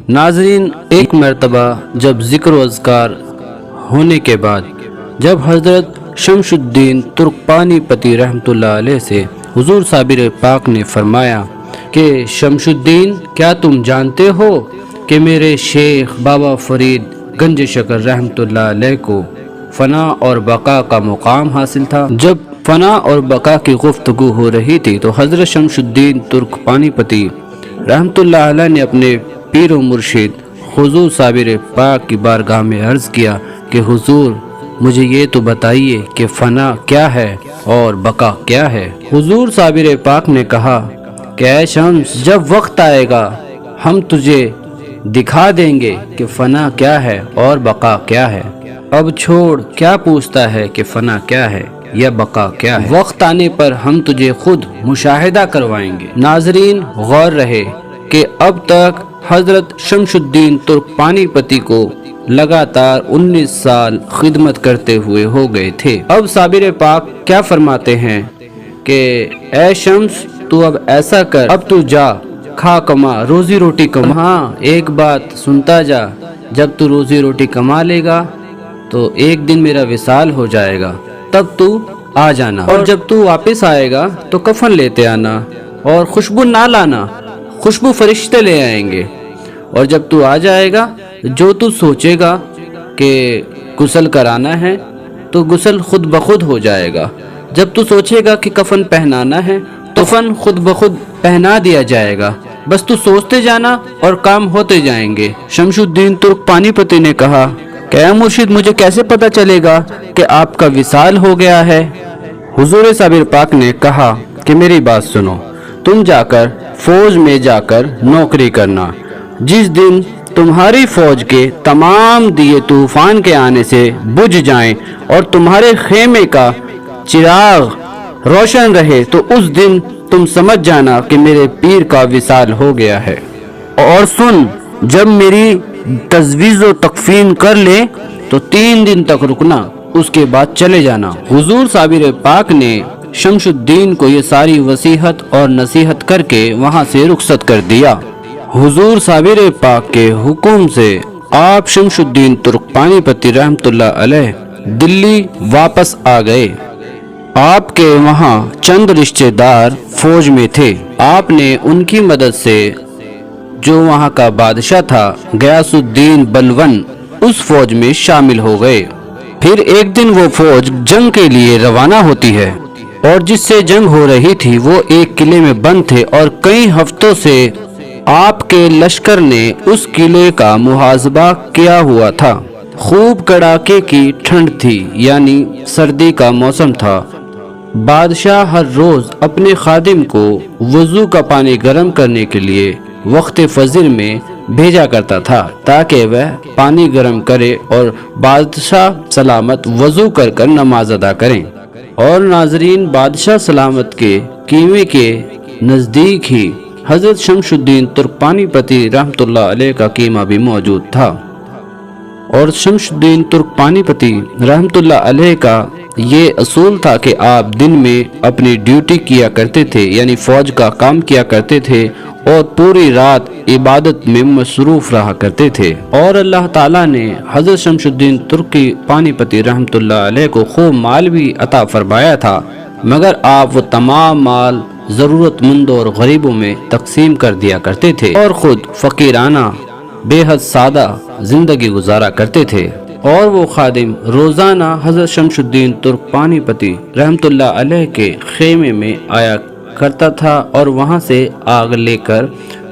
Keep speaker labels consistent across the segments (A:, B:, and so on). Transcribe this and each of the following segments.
A: ناظرین، ایک مرتبہ جب ذکر و اذکار ہونے کے بعد جب حضرت شمس الدین ترکپانی پتی رحمۃ اللہ علیہ سے حضور صابر پاک نے فرمایا کہ شمس الدین، کیا تم جانتے ہو کہ میرے شیخ بابا فرید گنج شکر رحمۃ اللہ علیہ کو فنا اور بقا کا مقام حاصل تھا؟ جب فنا اور بقا کی گفتگو ہو رہی تھی تو حضرت شمس الدین ترکپانی پتی رحمۃ اللہ علیہ نے اپنے پیر و مرشد حضور صابر پاک کی بارگاہ میں عرض کیا کہ حضور، مجھے یہ تو بتائیے کہ فنا کیا ہے اور بقا کیا ہے؟ حضور صابر پاک نے کہا کہ اے شمس، جب وقت آئے گا ہم تجھے دکھا دیں گے کہ فنا کیا ہے اور بقا کیا ہے۔ اب چھوڑ، کیا پوچھتا ہے کہ فنا کیا ہے یا بقا کیا ہے؟ وقت آنے پر ہم تجھے خود مشاہدہ کروائیں گے۔ ناظرین، غور رہے کہ اب تک حضرت شمس الدین ترکپانی پتی کو لگاتار 19 سال خدمت کرتے ہوئے ہو گئے تھے۔ اب صابر پاک کیا فرماتے ہیں کہ اے شمس، تو اب ایسا کر، اب تو جا، کھا کما، روزی روٹی کما۔ ہاں، ایک بات سنتا جا، جب تو روزی روٹی کما لے گا تو ایک دن میرا وصال ہو جائے گا، تب تو آ جانا، اور جب تو واپس آئے گا تو کفن لیتے آنا اور خوشبو نہ لانا، خوشبو فرشتے لے آئیں گے، اور جب تو آ جائے گا جو تو سوچے گا کہ غسل کرانا ہے تو غسل خود بخود ہو جائے گا، جب تو سوچے گا کہ کفن پہنانا ہے تو کفن خود بخود پہنا دیا جائے گا، بس تو سوچتے جانا اور کام ہوتے جائیں گے۔ شمس الدین ترکپانی پتی نے کہا کہ اے مرشد، مجھے کیسے پتہ چلے گا کہ آپ کا وصال ہو گیا ہے؟ حضور صابر پاک نے کہا کہ میری بات سنو، تم جا کر فوج میں جا کر نوکری کرنا، جس دن تمہاری فوج کے تمام دیے طوفان کے آنے سے بجھ جائیں اور تمہارے خیمے کا چراغ روشن رہے تو اس دن تم سمجھ جانا کہ میرے پیر کا وصال ہو گیا ہے۔ اور سن، جب میری تجویز و تکفین کر لے تو 3 دن تک رکنا، اس کے بعد چلے جانا۔ حضور صابر پاک نے شمس الدین کو یہ ساری وصیحت اور نصیحت کر کے وہاں سے رخصت کر دیا۔ حضور صابر پاک کے حکم سے آپ شمس الدین ترکپانی پتی رحمۃ اللہ علیہ دلی واپس آ گئے۔ آپ کے وہاں چند رشتہ دار فوج میں تھے، آپ نے ان کی مدد سے جو وہاں کا بادشاہ تھا غیاث الدین بلون، اس فوج میں شامل ہو گئے۔ پھر ایک دن وہ فوج جنگ کے لیے روانہ ہوتی ہے، اور جس سے جنگ ہو رہی تھی وہ ایک قلعے میں بند تھے، اور کئی ہفتوں سے آپ کے لشکر نے اس قلعے کا محاصرہ کیا ہوا تھا۔ خوب کڑاکے کی ٹھنڈ تھی، یعنی سردی کا موسم تھا۔ بادشاہ ہر روز اپنے خادم کو وضو کا پانی گرم کرنے کے لیے وقت فجر میں بھیجا کرتا تھا تاکہ وہ پانی گرم کرے اور بادشاہ سلامت وضو کر کر نماز ادا کریں۔ اور ناظرین، بادشاہ سلامت کے خیمے کے نزدیک ہی حضرت شمس الدین ترکپانی پتی رحمۃ اللہ علیہ کا خیمہ بھی موجود تھا، اور شمس الدین ترکپانی پتی رحمۃ اللہ علیہ کا یہ اصول تھا کہ آپ دن میں اپنی ڈیوٹی کیا کرتے تھے، یعنی فوج کا کام کیا کرتے تھے، اور پوری رات عبادت میں مصروف رہا کرتے تھے۔ اور اللہ تعالیٰ نے حضرت شمس الدین ترکپانی پتی رحمۃ اللہ علیہ کو خوب مال بھی عطا فرمایا تھا، مگر آپ وہ تمام مال ضرورت مندوں اور غریبوں میں تقسیم کر دیا کرتے تھے، اور خود فقیرانہ بے حد سادہ زندگی گزارا کرتے تھے۔ اور وہ خادم روزانہ حضرت شمس الدین ترکپانی پتی رحمۃ اللہ علیہ کے خیمے میں آیا کرتا تھا، اور وہاں سے آگ لے کر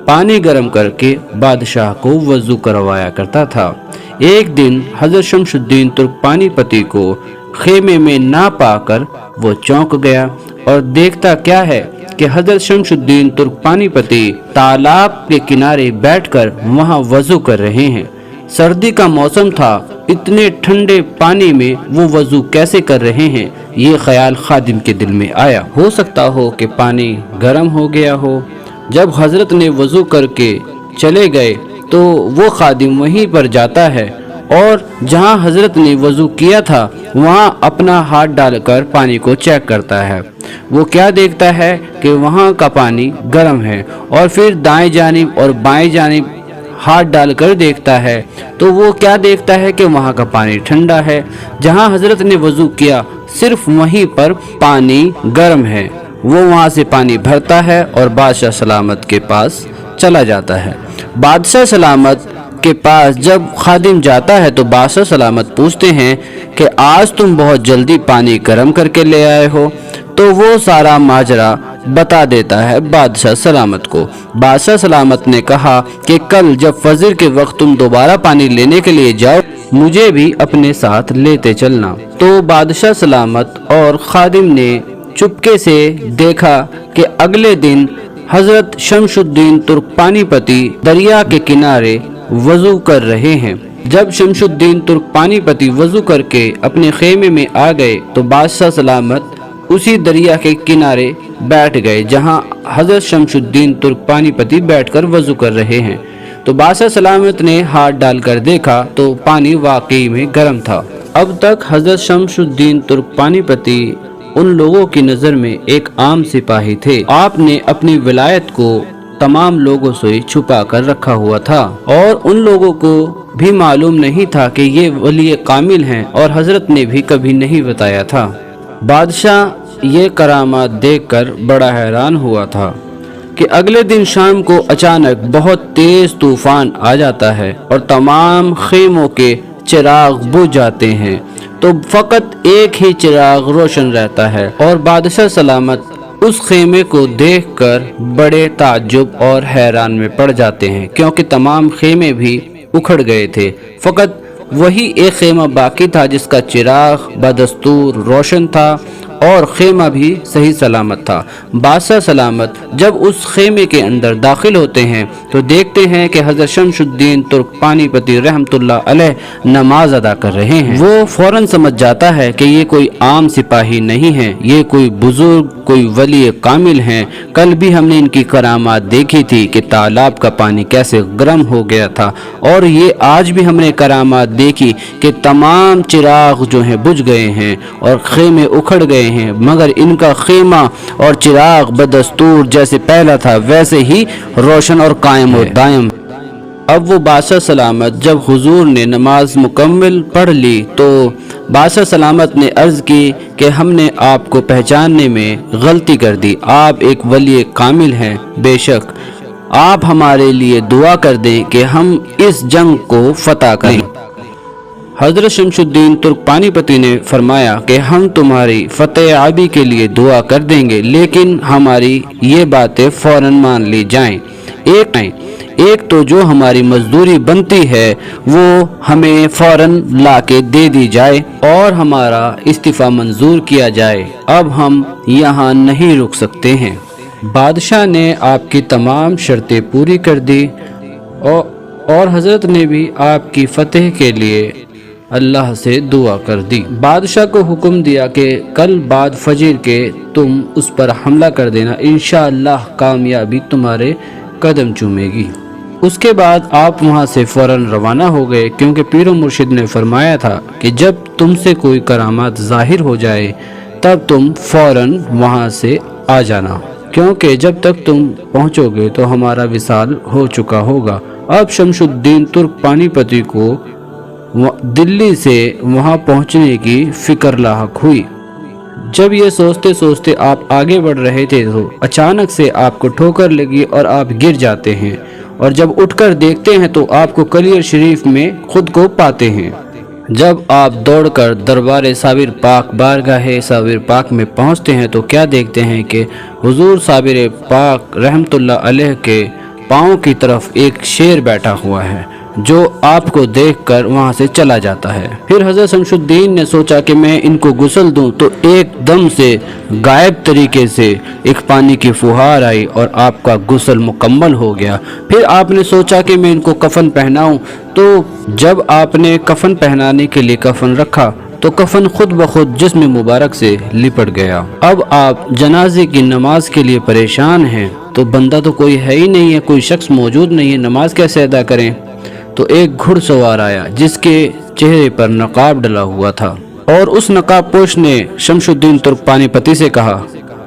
A: پانی گرم کر کے بادشاہ کو وضو کروایا کرتا تھا۔ ایک دن حضرت شمس الدین ترکپانی پتی کو خیمے میں نہ پا کر وہ چونک گیا، اور دیکھتا کیا ہے کہ حضرت شمس الدین ترکپانی پتی تالاب کے کنارے بیٹھ کر وہاں وضو کر رہے ہیں۔ سردی کا موسم تھا، اتنے ٹھنڈے پانی میں وہ وضو کیسے کر رہے ہیں؟ یہ خیال خادم کے دل میں آیا، ہو سکتا ہو کہ پانی گرم ہو گیا ہو۔ جب حضرت نے وضو کر کے چلے گئے تو وہ خادم وہیں پر جاتا ہے، اور جہاں حضرت نے وضو کیا تھا وہاں اپنا ہاتھ ڈال کر پانی کو چیک کرتا ہے۔ وہ کیا دیکھتا ہے کہ وہاں کا پانی گرم ہے، اور پھر دائیں جانب اور بائیں جانب ہاتھ ڈال کر دیکھتا ہے تو وہ کیا دیکھتا ہے کہ وہاں کا پانی ٹھنڈا ہے، جہاں حضرت نے وضو کیا صرف وہیں پر پانی گرم ہے۔ وہ وہاں سے پانی بھرتا ہے اور بادشاہ سلامت کے پاس چلا جاتا ہے۔ بادشاہ سلامت کے پاس جب خادم جاتا ہے تو بادشاہ سلامت پوچھتے ہیں کہ آج تم بہت جلدی پانی گرم کر کے لے آئے ہو؟ تو وہ سارا ماجرا بتا دیتا ہے بادشاہ سلامت کو۔ بادشاہ سلامت نے کہا کہ کل جب فجر کے وقت تم دوبارہ پانی لینے کے لیے جاؤ مجھے بھی اپنے ساتھ لیتے چلنا۔ تو بادشاہ سلامت اور خادم نے چپکے سے دیکھا کہ اگلے دن حضرت شمس الدین ترک پانی پتی دریا کے کنارے وضو کر رہے ہیں۔ جب شمس الدین ترک پانی پتی وضو کر کے اپنے خیمے میں آ گئے تو بادشاہ سلامت اسی دریا کے کنارے بیٹھ گئے جہاں حضرت شمس الدین ترک پانی پتی بیٹھ کر وضو کر رہے ہیں۔ تو بادشاہ سلامت نے ہاتھ ڈال کر دیکھا تو پانی واقعی میں گرم تھا۔ اب تک حضرت شمس الدین ترک پانی پتی ان لوگوں کی نظر میں ایک عام سپاہی تھے۔ آپ نے اپنی ولایت کو تمام لوگوں سے چھپا کر رکھا ہوا تھا اور ان لوگوں کو بھی معلوم نہیں تھا کہ یہ ولی کامل ہیں اور حضرت نے بھی کبھی نہیں بتایا تھا۔ بادشاہ یہ کرامات دیکھ کر بڑا حیران ہوا تھا کہ اگلے دن شام کو اچانک بہت تیز طوفان آ جاتا ہے اور تمام خیموں کے چراغ بجھ جاتے ہیں تو فقط ایک ہی چراغ روشن رہتا ہے، اور بادشاہ سلامت اس خیمے کو دیکھ کر بڑے تعجب اور حیران میں پڑ جاتے ہیں کیونکہ تمام خیمے بھی اکھڑ گئے تھے، فقط وہی ایک خیمہ باقی تھا جس کا چراغ بدستور روشن تھا اور خیمہ بھی صحیح سلامت تھا۔ بادشاہ سلامت جب اس خیمے کے اندر داخل ہوتے ہیں تو دیکھتے ہیں کہ حضرت شمس الدین ترک پانی پتی رحمت اللہ علیہ نماز ادا کر رہے ہیں۔ وہ فوراً سمجھ جاتا ہے کہ یہ کوئی عام سپاہی نہیں ہے، یہ کوئی بزرگ، کوئی ولی کامل ہیں۔ کل بھی ہم نے ان کی کرامات دیکھی تھی کہ تالاب کا پانی کیسے گرم ہو گیا تھا، اور یہ آج بھی ہم نے کرامات دیکھی کہ تمام چراغ جو ہیں بجھ گئے ہیں اور خیمے اکھڑ گئے ہیں، مگر ان کا خیمہ اور چراغ بدستور جیسے پہلا تھا ویسے ہی روشن اور قائم و دائم۔ اب وہ بادشاہ سلامت جب حضور نے نماز مکمل پڑھ لی تو بادشاہ سلامت نے عرض کی کہ ہم نے آپ کو پہچاننے میں غلطی کر دی، آپ ایک ولی کامل ہیں، بے شک آپ ہمارے لیے دعا کر دیں کہ ہم اس جنگ کو فتح کریں۔ حضرت شمس الدین ترک پانی پتی نے فرمایا کہ ہم تمہاری فتح یابی کے لیے دعا کر دیں گے، لیکن ہماری یہ باتیں فوراً مان لی جائیں۔ ایک تو جو ہماری مزدوری بنتی ہے وہ ہمیں فوراً لا کے دے دی جائے اور ہمارا استعفیٰ منظور کیا جائے، اب ہم یہاں نہیں رک سکتے ہیں۔ بادشاہ نے آپ کی تمام شرطیں پوری کر دی اور حضرت نے بھی آپ کی فتح کے لیے اللہ سے دعا کر دی۔ بادشاہ کو حکم دیا کہ کل بعد فجر کے تم اس پر حملہ کر دینا، انشاءاللہ کامیابی تمہارے قدم چومے گی۔ اس کے بعد آپ وہاں سے فوراً روانہ ہو گئے کیونکہ پیر و مرشد نے فرمایا تھا کہ جب تم سے کوئی کرامات ظاہر ہو جائے تب تم فوراً وہاں سے آ جانا، کیونکہ جب تک تم پہنچو گے تو ہمارا وصال ہو چکا ہوگا۔ اب شمس الدین ترک پانی پتی کو دلی سے وہاں پہنچنے کی فکر لاحق ہوئی۔ جب یہ سوچتے سوچتے آپ آگے بڑھ رہے تھے تو اچانک سے آپ کو ٹھوکر لگی اور آپ گر جاتے ہیں، اور جب اٹھ کر دیکھتے ہیں تو آپ کو کلیر شریف میں خود کو پاتے ہیں۔ جب آپ دوڑ کر دربار صابر پاک بارگاہ صابر پاک میں پہنچتے ہیں تو کیا دیکھتے ہیں کہ حضور صابر پاک رحمت اللہ علیہ کے پاؤں کی طرف ایک شیر بیٹھا ہوا ہے جو آپ کو دیکھ کر وہاں سے چلا جاتا ہے۔ پھر حضرت شمس الدین نے سوچا کہ میں ان کو غسل دوں تو ایک دم سے غائب طریقے سے ایک پانی کی فوہار آئی اور آپ کا غسل مکمل ہو گیا۔ پھر آپ نے سوچا کہ میں ان کو کفن پہناؤں، تو جب آپ نے کفن پہنانے کے لیے کفن رکھا تو کفن خود بخود جسم مبارک سے لپٹ گیا۔ اب آپ جنازے کی نماز کے لیے پریشان ہیں تو بندہ تو کوئی ہے ہی نہیں ہے، کوئی شخص موجود نہیں ہے، نماز کیسے ادا کریں؟ تو ایک گھڑ سوار آیا جس کے چہرے پر نقاب ڈلا ہوا تھا، اور اس نقاب پوش نے شمس الدین ترک پانی پتی سے کہا